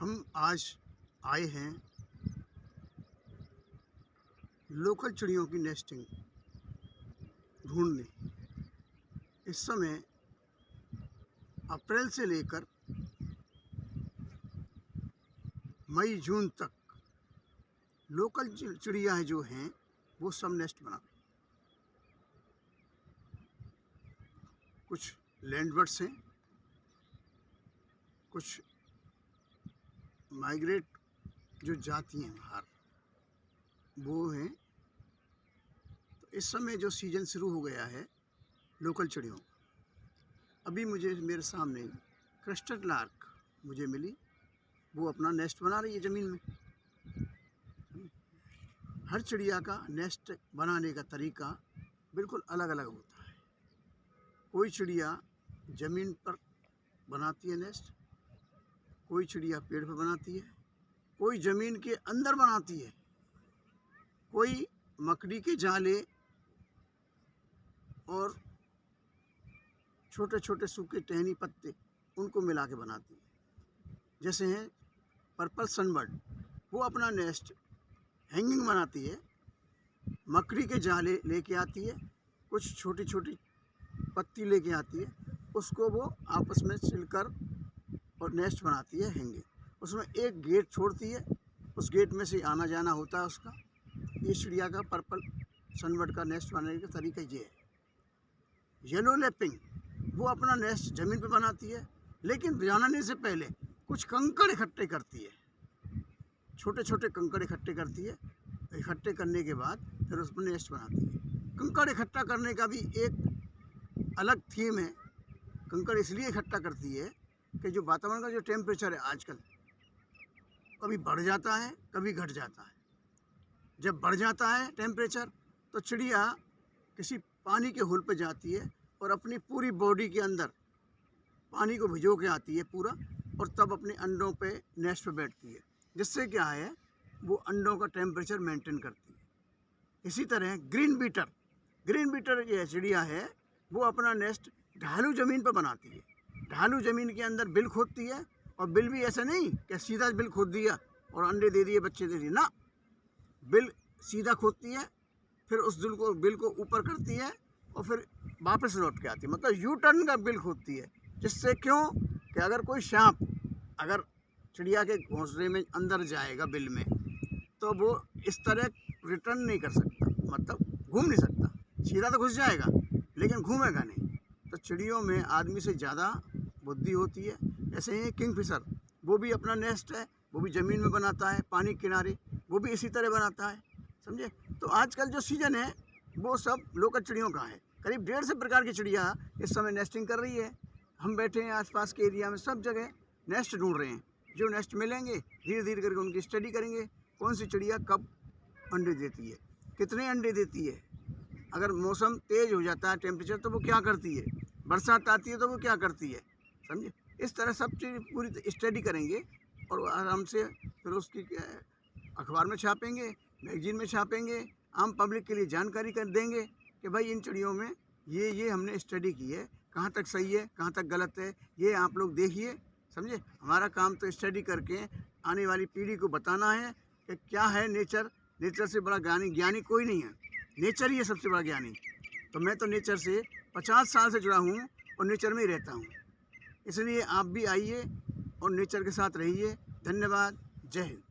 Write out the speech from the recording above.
हम आज आए हैं लोकल चिड़ियों की नेस्टिंग ढूंढने। इस समय अप्रैल से लेकर मई जून तक लोकल चिड़िया जो हैं वो सब नेस्ट बना रही। कुछ लैंडबर्ड्स हैं, कुछ माइग्रेट जो जाती हैं बाहर वो हैं। तो इस समय जो सीज़न शुरू हो गया है लोकल चिड़ियों का, अभी मुझे मेरे सामने क्रेस्टेड लार्क मुझे मिली, वो अपना नेस्ट बना रही है ज़मीन में। हर चिड़िया का नेस्ट बनाने का तरीका बिल्कुल अलग अलग होता है। कोई चिड़िया ज़मीन पर बनाती है नेस्ट, कोई चिड़िया पेड़ पर बनाती है, कोई ज़मीन के अंदर बनाती है, कोई मकड़ी के जाले और छोटे छोटे सूखे टहनी पत्ते उनको मिला के बनाती है। जैसे हैं पर्पल सनबर्ड, वो अपना नेस्ट हैंगिंग बनाती है, मकड़ी के जाले लेके आती है, कुछ छोटी छोटी पत्ती लेके आती है, उसको वो आपस में सिलकर और नेस्ट बनाती है हैंगिंग। उसमें एक गेट छोड़ती है, उस गेट में से आना जाना होता है उसका। ये चिड़िया का पर्पल सनबर्ड का नेस्ट बनाने का तरीका ये है। येलो लैपिंग, वो अपना नेस्ट ज़मीन पे बनाती है, लेकिन बनाने से पहले कुछ कंकड़ इकट्ठे करती है, छोटे छोटे कंकड़ इकट्ठे करती है। इकट्ठे करने के बाद फिर उसमें नेस्ट बनाती है। कंकड़ इकट्ठा करने का भी एक अलग थीम है। कंकड़ इसलिए इकट्ठा करती है कि जो वातावरण का जो टेम्परेचर है आजकल कभी बढ़ जाता है कभी घट जाता है। जब बढ़ जाता है टेम्परेचर तो चिड़िया किसी पानी के होल पे जाती है और अपनी पूरी बॉडी के अंदर पानी को भिगो के आती है पूरा, और तब अपने अंडों पे नेस्ट पे बैठती है, जिससे क्या है वो अंडों का टेम्परेचर मेंटेन करती है। इसी तरह ग्रीन बीटर ये चिड़िया है, वो अपना नेस्ट ढालू ज़मीन पर बनाती है। ढालू ज़मीन के अंदर बिल खोदती है, और बिल भी ऐसा नहीं कि सीधा बिल खोद दिया और अंडे दे दिए, बच्चे दे दिए ना। बिल सीधा खोदती है, फिर उस बिल को ऊपर करती है और फिर वापस लौट के आती है, मतलब यू टर्न का बिल खोदती है। जिससे क्यों कि अगर कोई सांप अगर चिड़िया के घोंसले में अंदर जाएगा बिल में, तो वो इस तरह रिटर्न नहीं कर सकता, मतलब घूम नहीं सकता। सीधा तो घुस जाएगा लेकिन घूमेगा नहीं। तो चिड़ियों में आदमी से ज़्यादा बुद्धि होती है। ऐसे ही किंगफिशर, वो भी अपना नेस्ट है, वो भी ज़मीन में बनाता है, पानी के किनारे, वो भी इसी तरह बनाता है, समझे। तो आजकल जो सीज़न है वो सब लोकल चिड़ियों का है। करीब 150 प्रकार की चिड़िया इस समय नेस्टिंग कर रही है। हम बैठे हैं आसपास के एरिया में, सब जगह नेस्ट ढूंढ रहे हैं। जो नेस्ट मिलेंगे धीरे धीरे करके उनकी स्टडी करेंगे, कौन सी चिड़िया कब अंडे देती है, कितने अंडे देती है। अगर मौसम तेज़ हो जाता है टेम्परेचर तो वो क्या करती है, बरसात आती है तो वो क्या करती है, समझे। इस तरह सब चीज़ पूरी स्टडी करेंगे और आराम से फिर उसकी अखबार में छापेंगे, मैगजीन में छापेंगे, आम पब्लिक के लिए जानकारी कर देंगे कि भाई इन चिड़ियों में ये हमने स्टडी की है, कहाँ तक सही है कहाँ तक गलत है, ये आप लोग देखिए, समझे। हमारा काम तो स्टडी करके आने वाली पीढ़ी को बताना है कि क्या है नेचर। नेचर से बड़ा ज्ञानी कोई नहीं है, नेचर ही है सबसे बड़ा ज्ञानी। तो मैं तो नेचर से 50 साल से जुड़ा हूँ और नेचर में ही रहता हूँ। इसलिए आप भी आइए और नेचर के साथ रहिए। धन्यवाद। जय हिंद।